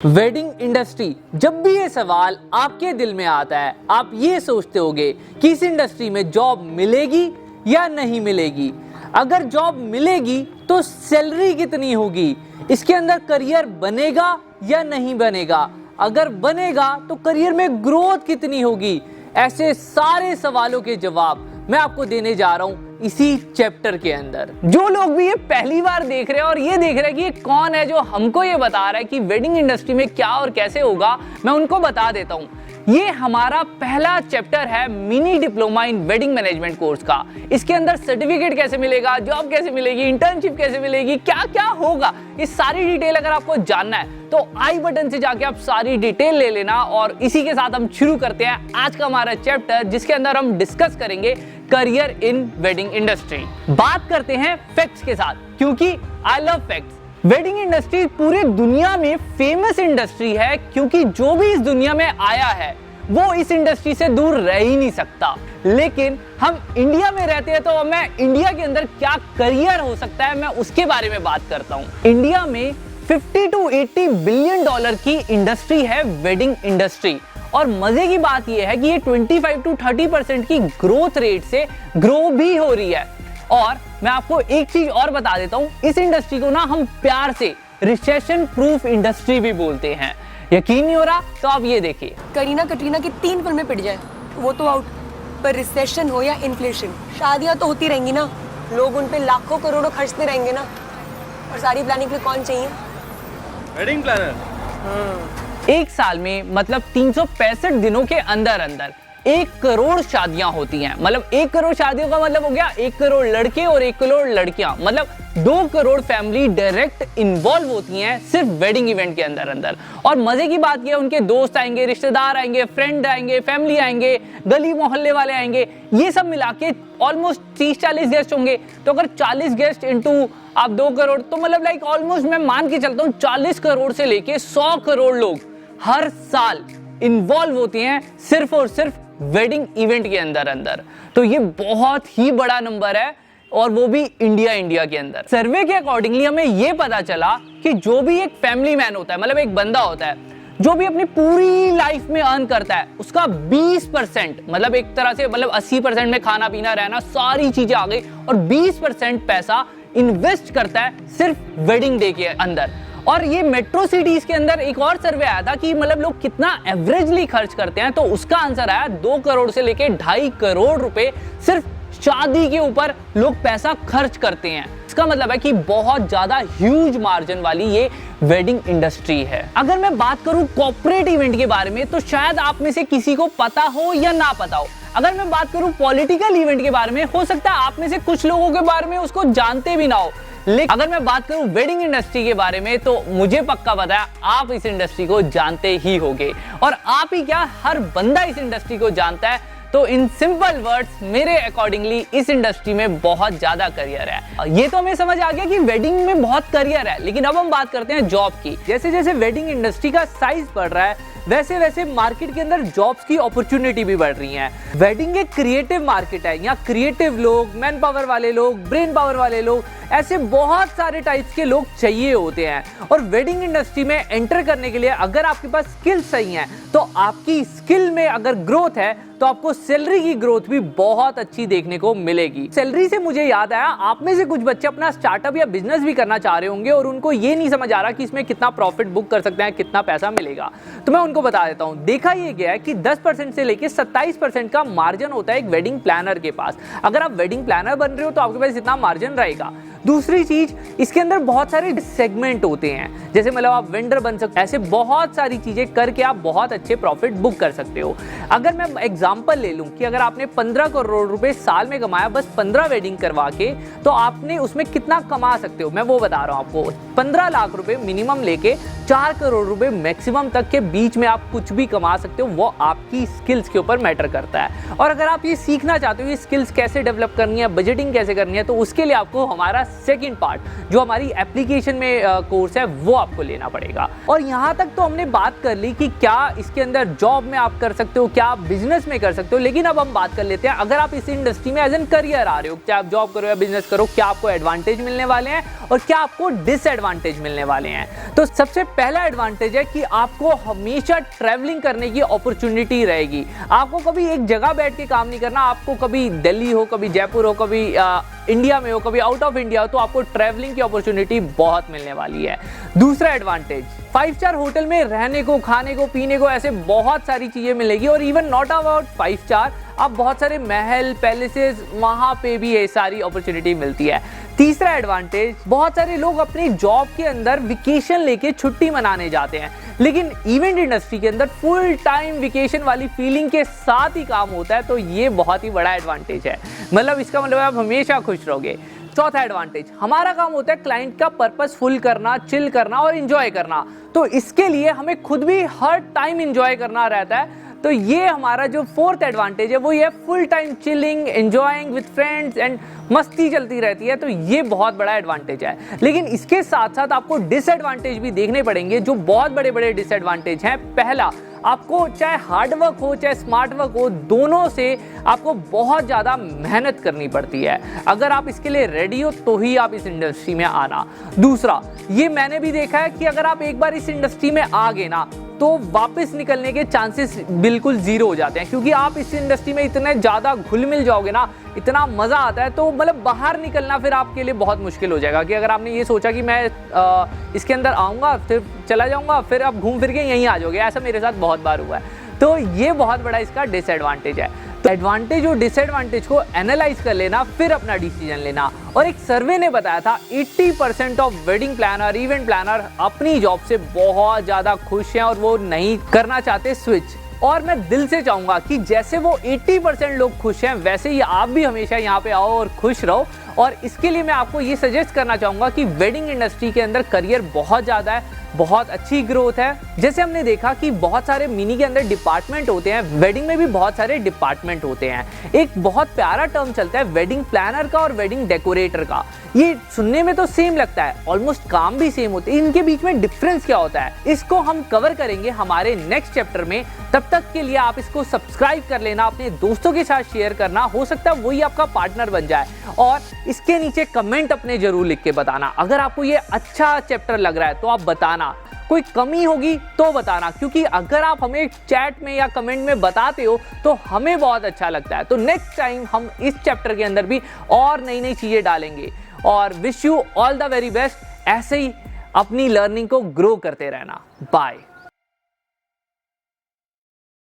Wedding industry, जब भी ये सवाल आपके दिल में आता है आप ये सोचते होंगे कि इस इंडस्ट्री में जॉब मिलेगी या नहीं मिलेगी। अगर जॉब मिलेगी तो सैलरी कितनी होगी, इसके अंदर करियर बनेगा या नहीं बनेगा, अगर बनेगा तो करियर में ग्रोथ कितनी होगी। ऐसे सारे सवालों के जवाब मैं आपको देने जा रहा हूं इसी चैप्टर के अंदर। जो लोग भी ये पहली बार देख रहे हैं और ये देख रहे हैं कि ये कौन है जो हमको ये बता रहा है कि वेडिंग इंडस्ट्री में क्या और कैसे होगा, मैं उनको बता देता हूं। ये हमारा पहला चैप्टर है mini diploma in wedding management course का। इसके अंदर सर्टिफिकेट कैसे मिलेगा, जॉब कैसे मिलेगी, इंटर्नशिप कैसे मिलेगी, क्या क्या होगा, ये सारी डिटेल अगर आपको जानना है तो आई बटन से जाके आप सारी डिटेल ले लेना। और इसी के साथ हम शुरू करते हैं आज का हमारा चैप्टर, जिसके अंदर हम डिस्कस करेंगे करियर इन वेडिंग इंडस्ट्री। बात करते हैं फैक्ट्स के साथ, क्योंकि I love facts. Wedding industry पूरी दुनिया में फेमस इंडस्ट्री है, क्योंकि जो भी इस दुनिया में आया है वो इस इंडस्ट्री से दूर रह ही नहीं सकता। लेकिन हम इंडिया में रहते हैं तो मैं इंडिया के अंदर क्या करियर हो सकता है मैं उसके बारे में बात करता हूँ। इंडिया में 50 to 80 बिलियन डॉलर की इंडस्ट्री है वेडिंग इंडस्ट्री, और मजे की बात यह है कि ये 25 to 30% की ग्रोथ रेट से ग्रो भी हो रही है। और मैं आपको एक चीज और बता देता हूं, इस इंडस्ट्री को ना हम प्यार से रिसेशन प्रूफ इंडस्ट्री भी बोलते हैं। यकीन नहीं हो रहा तो आप ये देखिए, करीना कटरीना की 3 फिल्में पिट जाए वो तो आउट, पर रिसेशन हो या इन्फ्लेशन, शादियां तो होती रहेंगी ना, लोग उन पे लाखों करोड़ों खर्चते रहेंगे ना। और सारी प्लानिंग के लिए कौन चाहिए? Wedding planner. एक साल में मतलब 365 दिनों के अंदर अंदर 1 करोड़ शादियां होती हैं। मतलब 1 करोड़ शादियों का मतलब हो गया 1 करोड़ लड़के और 1 करोड़ लड़कियां, मतलब 2 करोड़ फैमिली डायरेक्ट इन्वॉल्व होती हैं सिर्फ वेडिंग इवेंट के अंदर अंदर। और मजे की बात यह है, उनके दोस्त आएंगे, रिश्तेदार आएंगे, फ्रेंड आएंगे, फैमिली आएंगे, गली मोहल्ले वाले आएंगे, ये सब मिला के ऑलमोस्ट 30-40 गेस्ट होंगे। तो अगर 40 गेस्ट इंटू आप 2 करोड़, तो मतलब लाइक ऑलमोस्ट मैं मान के चलता हूँ 40 करोड़ से लेके 100 करोड़ लोग हर साल इन्वॉल्व होते हैं सिर्फ और सिर्फ वेडिंग इवेंट के अंदर अंदर। तो ये बहुत ही बड़ा नंबर है, और वो भी इंडिया के अंदर। सर्वे के अकॉर्डिंगली हमें ये पता चला कि जो भी एक फैमिली मैन होता है, मतलब एक बंदा होता है जो भी अपनी पूरी लाइफ में अर्न करता है, उसका 20% मतलब एक तरह से मतलब 80% में खाना पीना रहना सारी चीजें आ गई, और 20% पैसा इन्वेस्ट करता है सिर्फ वेडिंग डे के अंदर। और ये मेट्रो सिटीज के अंदर एक और सर्वे आया था कि मतलब लोग कितना एवरेजली खर्च करते हैं, तो उसका आंसर आया 2 करोड़ से लेके 2.5 करोड़ रुपए सिर्फ शादी के ऊपर लोग पैसा खर्च करते हैं। इसका मतलब है कि बहुत ज्यादा ह्यूज मार्जिन वाली ये वेडिंग इंडस्ट्री है। अगर मैं बात करूं कॉर्पोरेट इवेंट के बारे में, तो शायद आप में से किसी को पता हो या ना पता हो। अगर मैं बात करूं पॉलिटिकल इवेंट के बारे में, हो सकता है आप में से कुछ लोगों के बारे में उसको जानते भी ना हो। लेकिन अगर मैं बात करूं वेडिंग इंडस्ट्री के बारे में, तो मुझे पक्का पता है आप इस इंडस्ट्री को जानते ही होंगे, और आप ही क्या हर बंदा इस इंडस्ट्री को जानता है। तो इन सिंपल वर्ड्स मेरे अकॉर्डिंगली इस इंडस्ट्री में बहुत ज्यादा करियर है। ये तो हमें समझ आ गया कि वेडिंग में बहुत करियर है, लेकिन अब हम बात करते हैं जॉब की। जैसे जैसे वेडिंग इंडस्ट्री का साइज बढ़ रहा है, वैसे वैसे मार्केट के अंदर जॉब्स की अपॉर्चुनिटी भी बढ़ रही है। वेडिंग एक क्रिएटिव मार्केट है, यहाँ क्रिएटिव लोग, मैन पावर वाले लोग, ब्रेन पावर वाले लोग, ऐसे बहुत सारे टाइप्स के लोग चाहिए होते हैं। और वेडिंग इंडस्ट्री में एंटर करने के लिए अगर आपके पास स्किल्स सही हैं, तो आपकी स्किल में अगर ग्रोथ है तो आपको सैलरी की ग्रोथ भी बहुत अच्छी देखने को मिलेगी। सैलरी से मुझे याद आया, आप में से कुछ बच्चे अपना स्टार्टअप या बिजनेस भी करना चाह रहे होंगे और उनको ये नहीं समझ आ रहा कि इसमें कितना प्रॉफिट बुक कर सकते हैं, कितना पैसा मिलेगा। तो मैं उनको बता देता हूँ। देखा ये गया है कि 10% से लेके 27% का मार्जिन होता है एक वेडिंग प्लानर के पास। अगर आप वेडिंग प्लानर बन रहे हो तो आपके पास इतना मार्जिन रहेगा। दूसरी चीज, इसके अंदर बहुत सारे सेगमेंट होते हैं, जैसे मतलब आप वेंडर बन सकते हैं, ऐसे बहुत सारी चीजें करके आप बहुत अच्छे प्रॉफिट बुक कर सकते हो। अगर मैं एग्जांपल ले लूं कि अगर आपने 15 करोड़ रुपए साल में कमाया बस 15 वेडिंग करवा के, तो आपने उसमें कितना कमा सकते हो मैं वो बता रहा हूं आपको। 15 लाख रुपए मिनिमम लेके 4 करोड़ रुपए मैक्सिमम तक के बीच में आप कुछ भी कमा सकते हो। वो आपकी स्किल्स के ऊपर मैटर करता है। और अगर आप ये सीखना चाहते हो ये स्किल्स कैसे डेवलप करनी है, बजटिंग कैसे करनी है, तो उसके लिए आपको हमारा सेकंड पार्ट जो हमारी एप्लीकेशन में कोर्स है वो आपको लेना पड़ेगा। और यहाँ तक तो हमने बात कर ली कि क्या इसके अंदर जॉब में आप कर सकते हो, क्या आप बिजनेस में कर सकते हो, लेकिन अब हम बात कर लेते हैं अगर आप इस इंडस्ट्री में एज एन करियर आ रहे हो, चाहे आप जॉब करो या बिजनेस करो, क्या आपको एडवांटेज मिलने वाले हैं और क्या आपको डिसएडवांटेज मिलने वाले हैं। तो सबसे पहला एडवांटेज है कि आपको हमेशा ट्रैवलिंग करने की अपॉर्चुनिटी रहेगी। आपको कभी एक जगह बैठ के काम नहीं करना, आपको कभी दिल्ली हो, कभी जयपुर हो, कभी इंडिया में हो, कभी आउट ऑफ इंडिया हो, तो आपको ट्रैवलिंग की अपॉर्चुनिटी बहुत मिलने वाली है। दूसरा एडवांटेज, 5 स्टार होटल में रहने को, खाने को, पीने को, ऐसे बहुत सारी चीजें मिलेगी। और इवन नॉट अबाउट 5 स्टार, आप बहुत सारे महल, पैलेसेस, वहां पे भी ये सारी अपॉर्चुनिटी मिलती है। तीसरा एडवांटेज, बहुत सारे लोग अपनी जॉब के अंदर वेकेशन लेके छुट्टी मनाने जाते हैं, लेकिन इवेंट इंडस्ट्री के अंदर फुल टाइम वेकेशन वाली फीलिंग के साथ ही काम होता है। तो ये बहुत ही बड़ा एडवांटेज है, मतलब इसका मतलब आप हमेशा खुश रहोगे। चौथा एडवांटेज, हमारा काम होता है क्लाइंट का पर्पस फुल करना, चिल करना और एंजॉय करना। तो इसके लिए हमें खुद भी हर टाइम एंजॉय करना रहता है। तो ये हमारा जो फोर्थ एडवांटेज है वो ये full time chilling, enjoying with friends and मस्ती चलती रहती है। तो ये बहुत बड़ा एडवांटेज है। लेकिन इसके साथ साथ आपको डिसएडवांटेज भी देखने पड़ेंगे, जो बहुत बड़े बड़े डिसएडवांटेज हैं। पहला, आपको चाहे हार्ड वर्क हो चाहे स्मार्ट वर्क हो, दोनों से आपको बहुत ज़्यादा मेहनत करनी पड़ती है। अगर आप इसके लिए रेडी हो तो ही आप इस इंडस्ट्री में आना। दूसरा, ये मैंने भी देखा है कि अगर आप एक बार इस इंडस्ट्री में आ गए ना तो वापस निकलने के चांसेस बिल्कुल जीरो हो जाते हैं, क्योंकि आप इस इंडस्ट्री में इतने ज़्यादा घुल मिल जाओगे ना, इतना मज़ा आता है। तो मतलब बाहर निकलना फिर आपके लिए बहुत मुश्किल हो जाएगा कि अगर आपने ये सोचा कि मैं इसके अंदर आऊँगा फिर चला जाऊँगा, फिर आप घूम फिर के यहीं आ जाओगे। ऐसा मेरे साथ बहुत बार हुआ है। तो ये बहुत बड़ा इसका डिसएडवांटेज है। तो एडवांटेज और डिसएडवांटेज को एनालाइज कर लेना, फिर अपना डिसीजन लेना। और एक सर्वे ने बताया था 80% of wedding planner, event planner अपनी जॉब से बहुत ज़्यादा खुश हैं और वो नहीं करना चाहते स्विच। और मैं दिल से चाहूँगा कि जैसे वो 80% लोग खुश हैं, वैसे ही आप भी हमेशा यहाँ पे आओ और खुश रहो। और इसके लिए मैं आपको ये सजेस्ट करना चाहूँगा कि वेडिंग इंडस्ट्री के अंदर करियर बहुत ज़्यादा है, बहुत अच्छी ग्रोथ है। जैसे हमने देखा कि बहुत सारे मिनी के अंदर डिपार्टमेंट होते हैं, वेडिंग में भी बहुत सारे डिपार्टमेंट होते हैं। एक बहुत प्यारा टर्म चलता है वेडिंग प्लानर का और वेडिंग डेकोरेटर का। ये सुनने में तो सेम लगता है, ऑलमोस्ट काम भी सेम होते हैं, इनके बीच में डिफरेंस क्या होता है इसको हम कवर करेंगे हमारे नेक्स्ट चैप्टर में। तब तक के लिए आप इसको सब्सक्राइब कर लेना, अपने दोस्तों के साथ शेयर करना, हो सकता है वही आपका पार्टनर बन जाए। और इसके नीचे कमेंट अपने जरूर लिख के बताना, अगर आपको ये अच्छा चैप्टर लग रहा है तो आप बताना, कोई कमी होगी तो बताना, क्योंकि अगर आप हमें चैट में या कमेंट में बताते हो तो हमें बहुत अच्छा लगता है। तो नेक्स्ट टाइम हम इस चैप्टर के अंदर भी और नई नई चीज़ें डालेंगे। और wish you all the very best, ऐसे ही अपनी लर्निंग को ग्रो करते रहना। बाय।